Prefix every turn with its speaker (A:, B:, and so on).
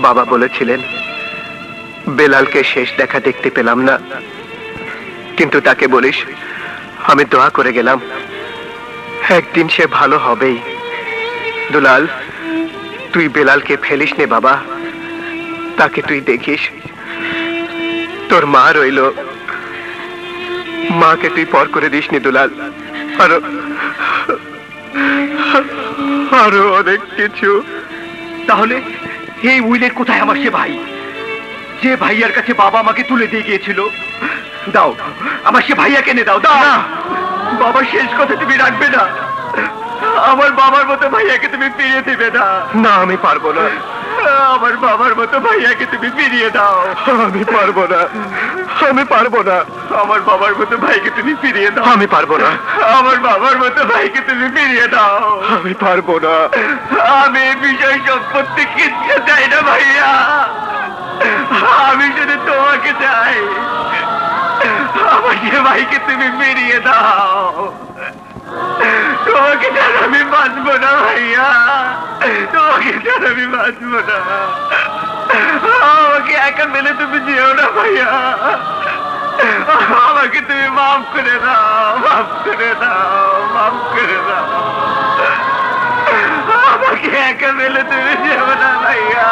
A: বাবা বলেছিলেন বেলালকে শেষ দেখা দেখতে পেলাম না, কিন্তু তাকে বলিস আমি দোয়া করে গেলাম একদিন সে ভালো হবেই। দুলাল, তুই বেলালকে ফেলিস নে বাবা, তাকে তুই দেখিস। তোর মা রইল, মাকে তুই পর করে দিস নি দুলাল। আরো আরো অনেক কিছু।
B: তাহলে এই উইলের কোথায় আমার সে ভাই, যে ভাইয়ার কাছে বাবা আমাকে তুলে দিয়ে গিয়েছিল? দাও, আমার সে ভাইয়াকে এনে দাও। দাও। বাবার শেষ কথা তুমি রাখবে না? আমার বাবার মতো ভাইয়াকে তুমি ফিরিয়ে দিবে না?
A: না, আমি পারবো না।
B: আমার বাবার মতো ভাইয়াকে তুমি ফিরিয়ে দাও।
A: আমি পারবো না, আমি পারবো না।
B: আমার বাবার মতো ভাইকে তুমি ফিরিয়ে দাও।
A: আমি পারবো না।
B: আমার বাবার মতো ভাইকে তুমি ফিরিয়ে দাও।
A: আমি পারবো না।
B: আমি বিষয় সম্পত্তি কিনতে চাই না ভাইয়া, আমি শুধু তোমাকে চাই। আমার সে ভাইকে তুমি ফিরিয়ে দাও। তোমাকে ছাড়া আমি বাঁচবো না ভাইয়া, তোমাকে ছাড়া আমি বাঁচবো না। আমাকে একা মেলে তুমি যেও না ভাইয়া, আমাকে তুমি মাফ করে দাও, মাফ করে দাও, মাফ করে দাও। আমাকে একা মেলে তুমি যেও না ভাইয়া।